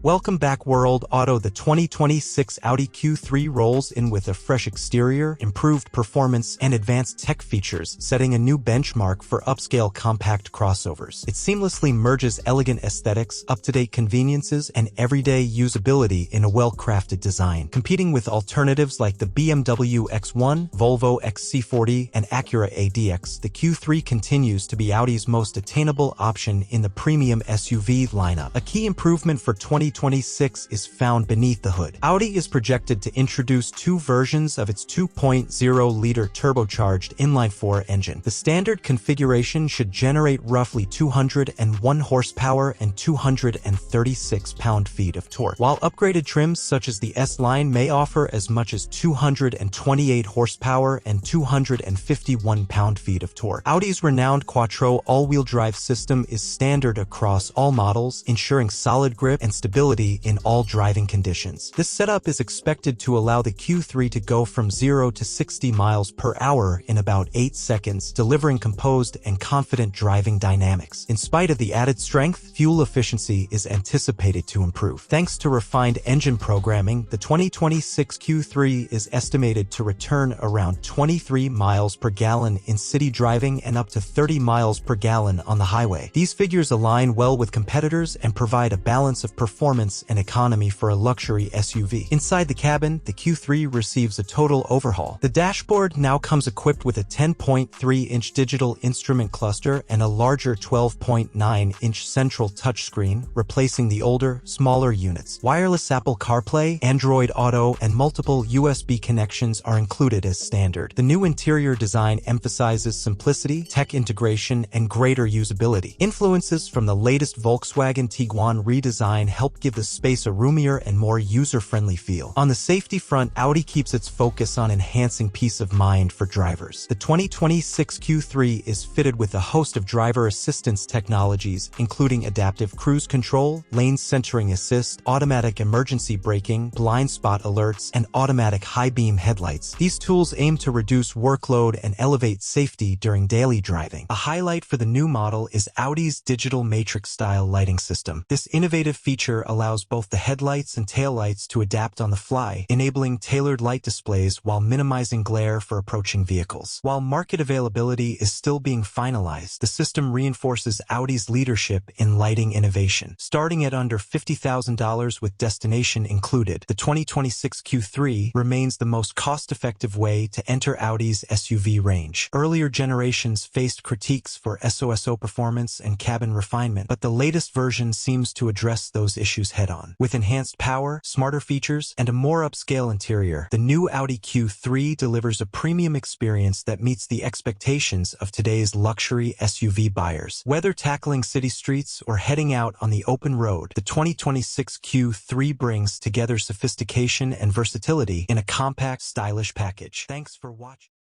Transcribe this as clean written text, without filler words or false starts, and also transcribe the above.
Welcome back World Auto. The 2026 Audi Q3 rolls in with a fresh exterior, improved performance, and advanced tech features, setting a new benchmark for upscale compact crossovers. It seamlessly merges elegant aesthetics, up-to-date conveniences, and everyday usability in a well-crafted design. Competing with alternatives like the BMW X1, Volvo XC40, and Acura ADX, the Q3 continues to be Audi's most attainable option in the premium SUV lineup. A key improvement for 2026 is found beneath the hood. Audi is projected to introduce two versions of its 2.0-liter turbocharged inline-four engine. The standard configuration should generate roughly 201 horsepower and 236 pound-feet of torque, while upgraded trims such as the S-Line may offer as much as 228 horsepower and 251 pound-feet of torque. Audi's renowned Quattro all-wheel drive system is standard across all models, ensuring solid grip and stability in all driving conditions. This setup is expected to allow the Q3 to go from 0 to 60 miles per hour in about 8 seconds, delivering composed and confident driving dynamics. In spite of the added strength, fuel efficiency is anticipated to improve. Thanks to refined engine programming, the 2026 Q3 is estimated to return around 23 miles per gallon in city driving and up to 30 miles per gallon on the highway. These figures align well with competitors and provide a balance of performance and economy for a luxury SUV. Inside the cabin, the Q3 receives a total overhaul. The dashboard now comes equipped with a 10.3-inch digital instrument cluster and a larger 12.9-inch central touchscreen, replacing the older, smaller units. Wireless Apple CarPlay, Android Auto, and multiple USB connections are included as standard. The new interior design emphasizes simplicity, tech integration, and greater usability. Influences from the latest Volkswagen Tiguan redesign help give the space a roomier and more user-friendly feel. On the safety front, Audi keeps its focus on enhancing peace of mind for drivers. The 2026 Q3 is fitted with a host of driver assistance technologies, including adaptive cruise control, lane centering assist, automatic emergency braking, blind spot alerts, and automatic high-beam headlights. These tools aim to reduce workload and elevate safety during daily driving. A highlight for the new model is Audi's digital matrix-style lighting system. This innovative feature allows both the headlights and taillights to adapt on the fly, enabling tailored light displays while minimizing glare for approaching vehicles. While market availability is still being finalized, the system reinforces Audi's leadership in lighting innovation. Starting at under $50,000 with destination included, the 2026 Q3 remains the most cost-effective way to enter Audi's SUV range. Earlier generations faced critiques for SOSO performance and cabin refinement, but the latest version seems to address those issues head-on. With enhanced power, smarter features, and a more upscale interior, the new Audi Q3 delivers a premium experience that meets the expectations of today's luxury SUV buyers. Whether tackling city streets or heading out on the open road, the 2026 Q3 brings together sophistication and versatility in a compact, stylish package. Thanks for watching.